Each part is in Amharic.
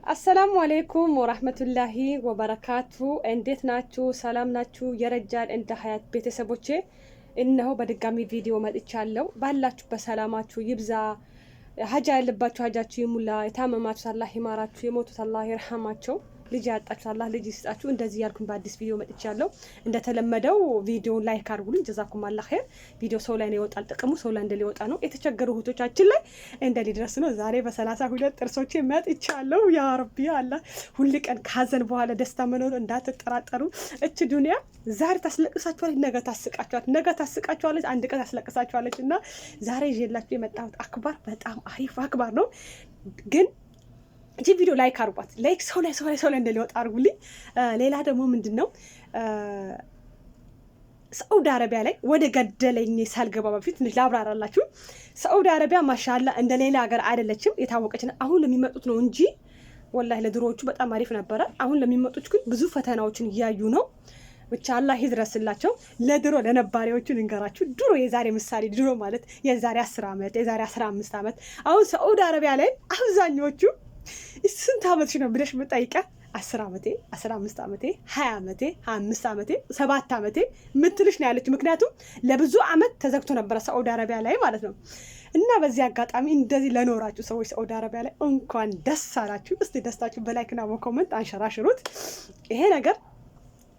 አሰላሙ አለይኩም ወራህመቱላሂ ወበረካቱ። እንዴት ናችሁ? ሰላም ናችሁ? የረጃል እንደ ሀያት ቤተሰቦቼ እነሆ በድጋሚ ቪዲዮ መጥቻለሁ። ባላችሁ በሰላማችሁ ይብዛ። ሀጃ ያለባችሁ ሀጃችሁ ይሙላ። የታመማችሁ አላህ ይማራችሁ፣ የሞቱት አላህ ይርሐማቸው፣ ልጅ ያጣችሁ አላህ ልጅ ይስጣችሁ። እንደዚህ ያልኩኝ በአዲስ ቪዲዮ መጥቻለሁ። እንደተለመደው ቪዲዮን ላይክ አድርጉልኝ። ጀዛኩም አላህ ኸይር። ቪዲዮ ሰው ላይ ነው ይወጣል፣ ጥቅሙ ሰው ላይ እንደሊወጣ ነው። የተቸገሩ እህቶቻችን ላይ እንደሊደርስ ነው። ዛሬ በ32 ጥርሶቼ መጥቻለሁ። ያ ረቢ አላህ ሁሉ ቀን ካዘን በኋላ ደስታ መኖር እንዳትጠራጠሩ። እች ዱንያ ዛሬ ታስለቅሳችኋለች፣ ነገ ታስቃችኋለች፣ ነገ ታስቃችኋለች፣ አንድ ቀን ታስለቅሳችኋለች። እና ዛሬ ይዤላችሁ የመጣሁት አክባር በጣም አሪፍ አክባር ነው። ግን እቺ ቪዲዮ ላይክ አርጓት። ላይክ ሰው ላይ እንደሊወጣ አርጉልኝ። ሌላ ደግሞ ምንድነው ሳዑዲ አረቢያ ላይ ወደ ገደለኝ ሳልገባ በፊት ትንሽ ላብራራላችሁ። ሳዑዲ አረቢያ ማሻአላ እንደ ሌላ ሀገር አይደለችም፣ የታወቀች ነው። አሁን ለሚመጡት ነው እንጂ ወላሂ ለድሮዎቹ በጣም አሪፍ ነበረ። አሁን ለሚመጡት ግን ብዙ ፈተናዎችን እያዩ ነው። ብቻ አላህ ይድረስላቸው። ለድሮ ለነባሪዎቹ ልንገራችሁ። ድሮ የዛሬ ምሳሌ ድሮ ማለት የዛሬ 10 ዓመት የዛሬ 15 ዓመት አሁን ሳዑዲ አረቢያ ላይ አብዛኞቹ ስንት ዓመትሽ ነው ብለሽ ብትጠይቂያት 10 ዓመቴ 15 ዓመቴ 20 ዓመቴ 25 ዓመቴ 7 ዓመቴ ምትልሽ ነው ያለች። ምክንያቱም ለብዙ ዓመት ተዘግቶ ነበረ ሳዑዲ አረቢያ ላይ ማለት ነው። እና በዚህ አጋጣሚ እንደዚህ ለኖራችሁ ሰዎች ሳዑዲ አረቢያ ላይ እንኳን ደስ አላችሁ። እስቲ ደስታችሁ በላይክና በኮመንት አንሸራሽሩት። ይሄ ነገር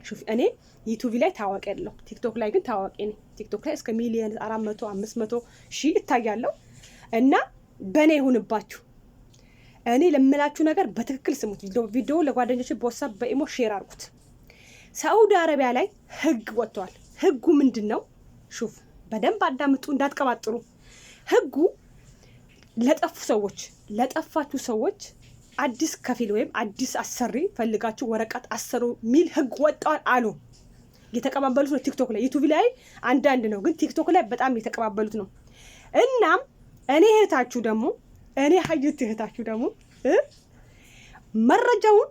ሹፍ እኔ ዩቲዩብ ላይ ታዋቂ አይደለሁ፣ ቲክቶክ ላይ ግን ታዋቂ ነኝ። ቲክቶክ ላይ እስከ ሚሊዮን 400 500 ሺህ እታያለሁ። እና በእኔ ይሁንባችሁ። እኔ ለምላችሁ ነገር በትክክል ስሙት። ቪዲዮ ለጓደኞች በWhatsApp በኢሞ ሼር አድርጉት። ሳዑዲ አረቢያ ላይ ህግ ወጥቷል። ህጉ ምንድነው? ሹፍ በደንብ አዳምጡ፣ እንዳትቀባጥሩ። ህጉ ለጠፉ ሰዎች ለጠፋችሁ ሰዎች አዲስ ከፊል ወይም አዲስ አሰሪ ፈልጋችሁ ወረቀት አሰሩ ሚል ህግ ወጣል አሉ። የተቀባበሉት ነው ቲክቶክ ላይ። ዩቲዩብ ላይ አንዳንድ ነው፣ ግን ቲክቶክ ላይ በጣም የተቀባበሉት ነው። እናም እኔ እህታችሁ ደግሞ እኔ ሀዩት እህታችሁ ደግሞ መረጃውን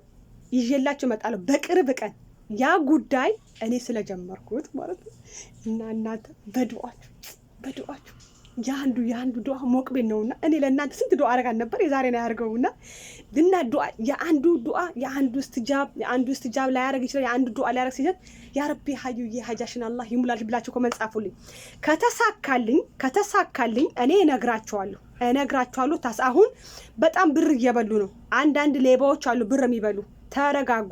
ይዤላችሁ እመጣለሁ በቅርብ ቀን። ያ ጉዳይ እኔ ስለጀመርኩት ማለት ነው። እና እናንተ በዱዓችሁ የአንዱ ዱዓ ሞቅቤል ነውና እኔ ለእናንተ ስንት ዱዓ አረጋን ነበር። የዛሬ ነው ያደርገውና እና ዱዓ የአንዱ ዱዓ የአንዱ እስትጃብ ላይ ያደርግ ይችላል። የአንዱ ዱዓ ላይ ያደርግ ሲችል ያ ረቢ ሀዩዬ ሀጃሽን አላህ ይሙላልሽ ብላችሁ ኮመንት ጻፉልኝ። ከተሳካልኝ እኔ እነግራችኋለሁ። አሁን በጣም ብር እየበሉ ነው። አንዳንድ ሌባዎች አሉ ብር የሚበሉ። ተረጋጉ።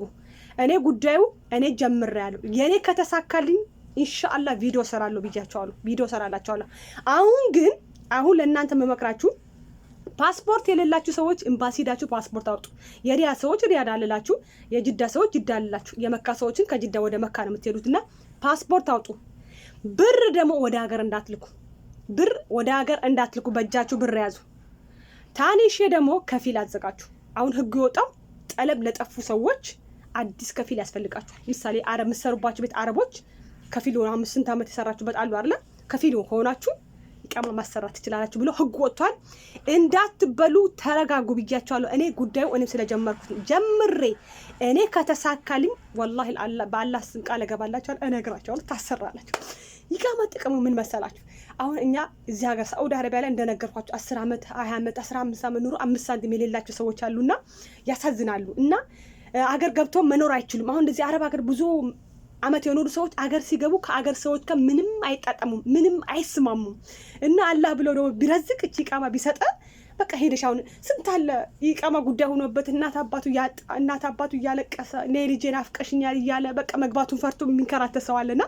እኔ ጉዳዩ እኔ ጀምሬያለሁ። የኔ ከተሳካልኝ ኢንሻአላህ ቪዲዮ ሰራለሁ ብያቸዋለሁ። ቪዲዮ ሰራላችኋለሁ። አሁን ለእናንተ መመክራችሁ ፓስፖርት የሌላችሁ ሰዎች ኤምባሲ ሄዳችሁ ፓስፖርት አውጡ። የሪያድ ሰዎች ሪያድ አልላችሁ፣ የጅዳ ሰዎች ጅዳ አልላችሁ። የመካ ሰዎችን ከጅዳ ወደ መካ ነው የምትሄዱትና ፓስፖርት አውጡ። ብር ደግሞ ወደ ሀገር እንዳትልኩ፣ በእጃችሁ ብር ያዙ። ታኒሽ ደግሞ ከፊል አዘጋጁ። አሁን ህግ ይወጣው ጠለብ ለጠፉ ሰዎች አዲስ ከፊል ያስፈልጋችኋል። ምሳሌ አረብ የምትሰሩባችሁ ቤት አረቦች ከፊል ሆነ 5 ዓመት የሰራችሁበት አሉ አይደል? ከፊል ሆናችሁ ይቀማ ማሰራት ትችላላችሁ ብሎ ህግ ወጥቷል። እንዳትበሉ ተረጋጉ ብያችኋለሁ። እኔ ጉዳዩ እኔም ስለጀመርኩት ጀምሬ እኔ ከተሳካልኝ ወላሂ በአላህ ስም ቃል እገባላችኋለሁ፣ እነግራችኋለሁ፣ ታሰራላችሁ። ይቀማ ጥቅሙ ምን መሰላችሁ? አሁን እኛ እዚህ ሀገር ሳዑዲ አረቢያ ላይ እንደነገርኳችሁ 10 ዓመት 20 ዓመት 15 ዓመት ኑሮ 5 ሳንቲም የሌላቸው ሰዎች አሉና ያሳዝናሉ። እና አገር ገብቶ መኖር አይችሉም። አሁን እንደዚህ አረብ ሀገር ብዙ አመት የኖሩ ሰዎች አገር ሲገቡ ከአገር ሰዎች ጋር ምንም አይጣጣሙም፣ ምንም አይስማሙም። እና አላህ ብሎ ደግሞ ቢረዝቅ እቺ ቃማ ቢሰጠ በቃ ሄደሽ አሁን ስንት አለ ይቃማ ጉዳይ ሆኖበት እናት አባቱ እያለቀሰ እኔ ልጄን አፍቀሽኛል እያለ በቃ መግባቱን ፈርቶ የሚንከራተት ሰው አለና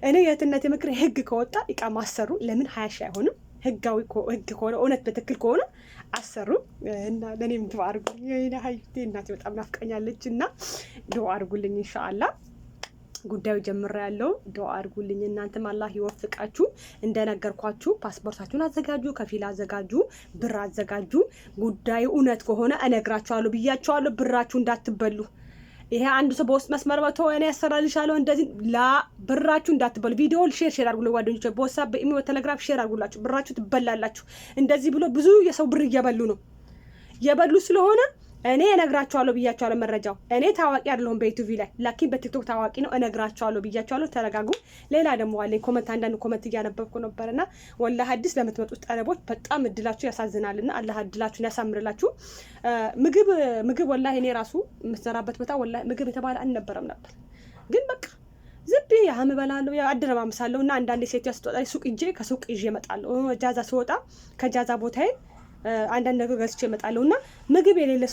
እኔ የትነት የምክር ህግ ከወጣ ይቃማ አሰሩ። ለምን 20 ሺህ አይሆንም? ህጋዊ ህግ ከሆነ እውነት በትክክል ከሆነ አሰሩ። እና ለኔም ዱዓ አድርጉልኝ። የኔ ሀይቴ እናቴ በጣም ናፍቀኛለች እና ዱዓ አድርጉልኝ። ኢንሻአላህ ጉዳዩ ጀምሬያለሁ። ዱዓ አድርጉልኝ። እናንተም አላህ ይወፍቃችሁ። እንደነገርኳችሁ ፓስፖርታችሁን አዘጋጁ፣ ከፊል አዘጋጁ፣ ብር አዘጋጁ። ጉዳዩ እውነት ከሆነ እነግራችኋለሁ ብያችኋለሁ። ብራችሁ እንዳትበሉ። ይሄ አንዱ ሰው በውስጥ መስመር መጥቶ እኔ ያሰራልሻለሁ እንደዚህ ብራችሁ እንዳትበሉ። ቪዲዮ ሼር አድርጉ ለጓደኞች በWhatsApp በኢሜል በቴሌግራም ሼር አድርጉላችሁ። ብራችሁ ትበላላችሁ። እንደዚህ ብሎ ብዙ የሰው ብር እየበሉ ነው። የበሉ ስለሆነ እኔ እነግራቸዋለሁ ብያቸዋለሁ። መረጃው እኔ ታዋቂ አይደለሁም በዩቲዩብ ላይ ላኪን በቲክቶክ ታዋቂ ነው። እነግራቸዋለሁ ብያቸዋለሁ። ተረጋጉ። ሌላ ደግሞ አለኝ ኮመንት፣ አንዳንድ ኮመንት እያነበብኩ ነበርና ወላሂ አዲስ ለምትመጡት ጠለቦች በጣም እድላችሁ ያሳዝናልና አላህ እድላችሁን ያሳምርላችሁ። ምግብ ወላሂ እኔ ራሱ የምሰራበት ቦታ ወላሂ ምግብ የተባለ አልነበረም ነበር። ግን በቃ ዝም ብዬ ያህም እበላለሁ፣ አደረማምሳለሁ እና አንዳንዴ ሴት ያስወጣ ሱቅ ሂጄ ከሱቅ ይዤ እመጣለሁ። ጃዛ ስወጣ ከጃዛ ቦታዬ አንዳንድ ነገር ገዝቼ እመጣለሁ። እና ምግብ የሌለ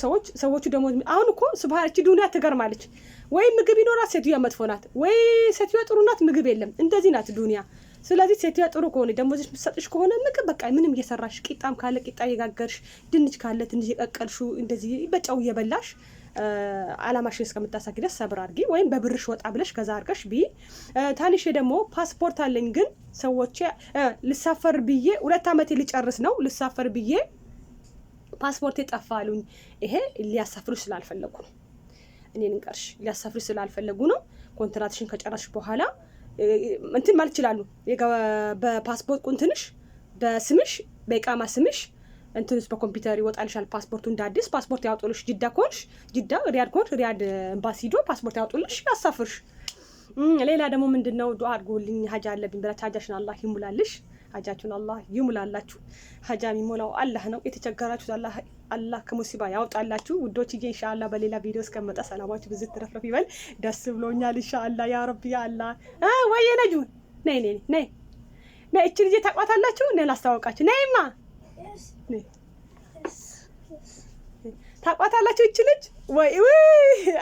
ሰዎቹ ደግሞ አሁን እኮ ስብሃርቺ ዱንያ ትገርማለች። ወይ ምግብ ይኖራት ሴትዮዋ መጥፎ ናት፣ ወይ ሴትዮዋ ጥሩ ናት ምግብ የለም። እንደዚህ ናት ዱንያ። ስለዚህ ሴትዮዋ ጥሩ ከሆነ ደሞዝሽ የምትሰጥሽ ከሆነ ምግብ በቃ ምንም እየሰራሽ ቂጣም ካለ ቂጣ እየጋገርሽ፣ ድንች ካለ ድንች እየቀቀልሽው እንደዚህ በጨው እየበላሽ አላማሽን እስከምታሳኪ ድረስ ሰብር አድርጊ። ወይም በብርሽ ወጣ ብለሽ ከዛ አድርገሽ ቢ ታንሽ ደግሞ ፓስፖርት አለኝ ግን ሰዎች ልሳፈር ብዬ 2 ዓመቴ ሊጨርስ ነው ልሳፈር ብዬ ፓስፖርት የጠፋሉኝ። ይሄ ሊያሳፍሩሽ ስላልፈለጉ ነው። እኔን እንቀርሽ ሊያሳፍሩሽ ስላልፈለጉ ነው። ኮንትራትሽን ከጨረስሽ በኋላ እንትን ማለት ይችላሉ። በፓስፖርት ቁንትንሽ በስምሽ በኢቃማ ስምሽ እንትንስ በኮምፒውተር ይወጣልሻል ፓስፖርቱ እንደ አዲስ ፓስፖርት ያወጡልሽ። ጅዳ ኮንሽ ጅዳ፣ ሪያድ ኮንሽ ሪያድ ኤምባሲ ሄዶ ፓስፖርት ያወጡልሽ ያሳፍርሽ። ሌላ ደግሞ ምንድነው ዱአ አድርጉልኝ ሀጃ አለብኝ ብላችሁ ሀጃሽን አላህ ይሙላልሽ። ሀጃችሁን አላህ ይሙላላችሁ። ሀጃ የሚሞላው አላህ ነው። የተቸገራችሁ አላህ ከሙሲባ ያውጣላችሁ ውዶችዬ። ኢንሻአላህ በሌላ ቪዲዮ እስከመጣ ሰላማችሁ ብዙ ትረፍረፍ ይበል። ደስ ብሎኛል። ኢንሻአላህ ያ ረብ ያ አላህ። ወየ ነጁ ነይ ነይ ነይ ነይ። እቺ ልጅ ታቋታላችሁ? ነይ ላስተዋውቃችሁ። ነይማ ታቋታላችሁ? እቺ ልጅ ወይ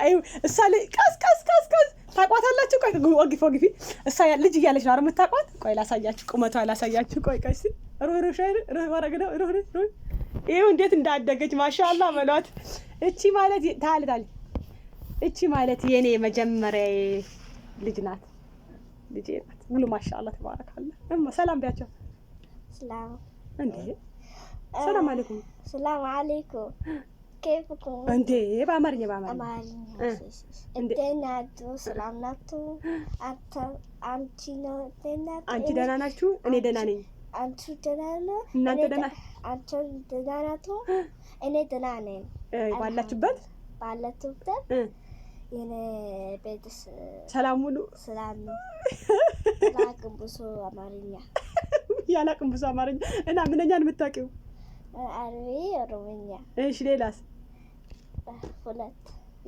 አይ እሷ ቀስ ታቋታላችሁ? ቆይ ወግፊ እሷ ልጅ እያለች ነው አይደል የምታቋት? ቆይ ላሳያችሁ፣ ቁመቷ ላሳያችሁ። ቆይ ቀስ ሩህ ይኸው እንዴት እንዳደገች ማሻአላህ በሏት። እቺ ማለት ታልታል እቺ ማለት የኔ መጀመሪያ ልጅ ናት፣ ልጄ ናት። ሙሉ ማሻአላህ ተባረካለህ። ሰላም ቢያቸው። ሰላም እንዴ ሰላም አለይኩም። ሰላም አለይኩም። كيفكم؟ እንዴ በአማርኛ እንዴት ናችሁ? ሰላም ናችሁ? አንቺ ደህና ናችሁ? እኔ ደህና ነኝ። አንቺ ደህና ነህ? እናንተ ደህና? አንቺ ደህና ናችሁ? እኔ ደህና ነኝ። ባላችሁበት የኔ ቤትስ ሰላም ሙሉ ሰላም ነው። ያላቅም ብዙ አማርኛ ያላቅም ብዙ አማርኛ እና ምንኛን የምታውቂው? አረቢ፣ ኦሮምኛ። እሺ ሌላስ?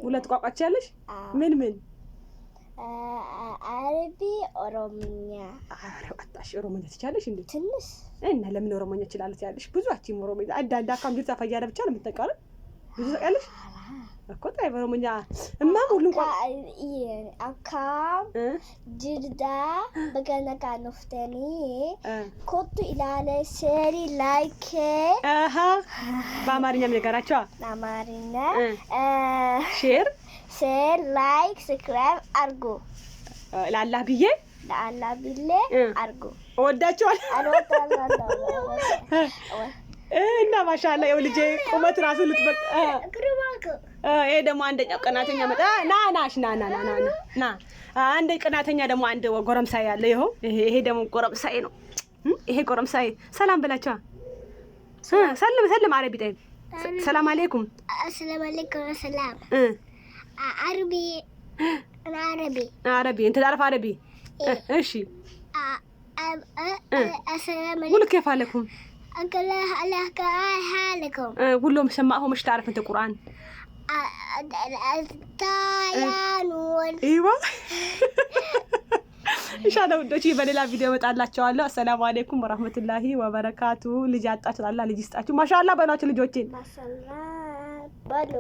ሁለት ቋንቋ ያለሽ? ምን አረቢ፣ ኦሮምኛ። አረ ወጣሽ ኦሮምኛ ትቻለሽ እንዴ? ትንሽ እና ለምን ኦሮምኛ ትችላለሽ ያለሽ? ብዙ አቺም ኦሮምኛ አንዳንድ አካም ጅርታ ፈያደ ብቻ ነው የምትጠቃለ ብዙ ታውቂያለሽ እኮ ታይ ኦሮምኛ እማም ሁሉም አካም ጅርዳ በገነጋ ነፍተኒ ኮቱ ኢላለ ሼሪ ላይክ በአማርኛም ነገራቸው በአማርኛ ሼር ላይክ ሰብስክራይብ አርጉ ለአላህ ብዬ አርጉ። እወዳቸዋለሁ እና ማሻአላ የው ልጄ ቁመት ራሱ ልትበቅ ይሄ ደግሞ አንደኛው ቀናተኛ መጣ ና አንደ ቀናተኛ ደግሞ አንድ ጎረምሳይ ያለ ይሄ ደግሞ ጎረምሳይ ነው። ይሄ ጎረምሳይ ሰላም ብላችሁ ሰላም አረቢ ጠይብ ሰላም አለይኩም ሰላም አረቢ انت تعرف عربي እሺ قول كيف حالكم حالكم قول سمعه مش تعرف انت القرآن ታያኑን ايوه ኢንሻአላህ ወዶች በሌላ ቪዲዮ እመጣላችኋለሁ። አሰላሙ አለይኩም ወራህመቱላሂ ወበረካቱ። ልጅ አጣችሁ አላህ ልጅ ይስጣችሁ። ማሻአላህ በሏችሁ ልጆቼ። ማሻአላህ በሉ